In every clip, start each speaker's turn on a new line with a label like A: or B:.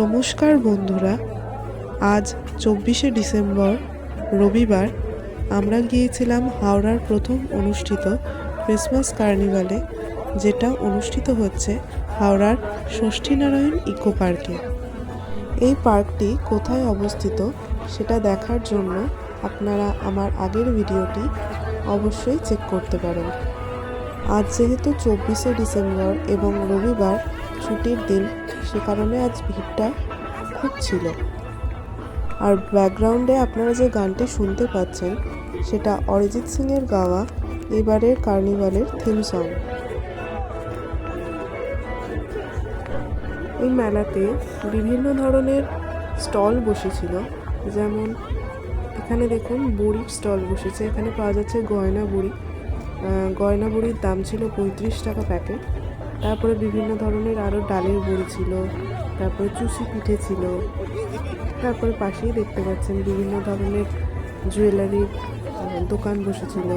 A: নমস্কার বন্ধুরা, আজ 24শে ডিসেম্বর রবিবার আমরা গিয়েছিলাম হাওড়ার প্রথম অনুষ্ঠিত ক্রিসমাস কার্নিভালে, যেটা অনুষ্ঠিত হচ্ছে হাওড়ার ষষ্ঠীনারায়ণ ইকো পার্কে। এই পার্কটি কোথায় অবস্থিত সেটা দেখার জন্য আপনারা আমার আগের ভিডিওটি অবশ্যই চেক করতে পারেন। আজ যেহেতু 24শে ডিসেম্বর এবং রবিবার ছুটির দিন, সে কারণে আজ ভিড়টা খুব ছিল। আর ব্যাকগ্রাউন্ডে আপনারা যে গানটি শুনতে পাচ্ছেন সেটা অরিজিৎ সিংয়ের গাওয়া এবারের কার্নিভালের থিম সং। এই মেলাতে বিভিন্ন ধরনের স্টল বসেছিল, যেমন এখানে দেখুন বুড়ির স্টল বসেছে। এখানে পাওয়া যাচ্ছে গয়না বুড়ি। গয়না বুড়ির দাম ছিল 35 টাকা প্যাকেট। তারপরে বিভিন্ন ধরনের আরও ডালের বড়ি ছিল, তারপরে চুষি পিঠে ছিল, তারপরে পাশেই দেখতে পাচ্ছেন বিভিন্ন ধরনের জুয়েলারির দোকান বসেছিল।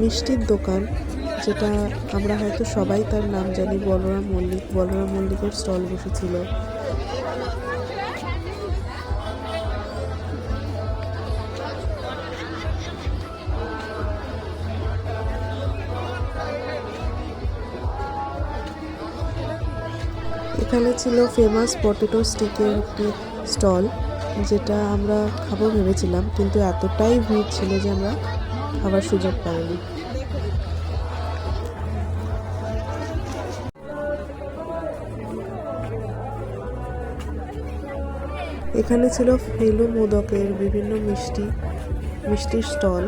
A: মিষ্টির দোকান, যেটা আমরা হয়তো সবাই তার নাম জানি, বলরাম মল্লিকের স্টল বসেছিল। এখানে ছিল ফেমাস পটেটো স্টিকের একটি স্টল, যেটা আমরা খাবো ভেবেছিলাম, কিন্তু এতটাই ভিড় ছিল যে আমরা খাবার সুযোগ পাইনি। এখানে ছিল ফেলু মোদকের বিভিন্ন মিষ্টির স্টল।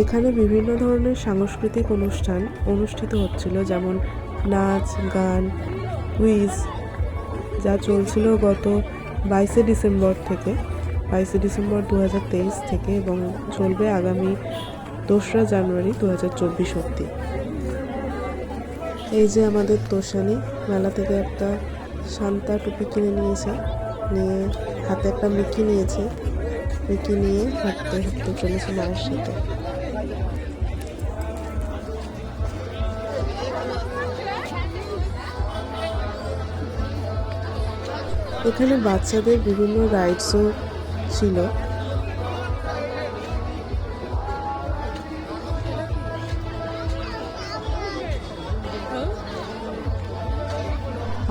A: এখানে বিভিন্ন ধরনের সাংস্কৃতিক অনুষ্ঠান অনুষ্ঠিত হচ্ছিল, যেমন নাচ, গান, কুইজ, যা চলছিল গত 22শে ডিসেম্বর 2023 থেকে, এবং চলবে আগামী 2রা জানুয়ারি 2024 অবধি। এই যে আমাদের তোষানি মেলা থেকে একটা শান্তা টুপি কিনে নিয়ে হাতে একটা মিকি নিয়ে হাঁটতে চলেছে মায়ের সাথে। এখানে বাচ্চাদের বিভিন্ন রাইডসও ছিল।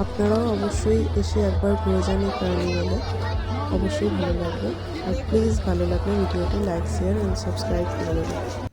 A: আপনারাও অবশ্যই এসে একবার ঘুরে যান এই কার্নিভালে, অবশ্যই ভালো লাগবে। আর প্লিজ ভালো লাগলে ভিডিওটি লাইক, শেয়ার এবং সাবস্ক্রাইব করে দেবেন।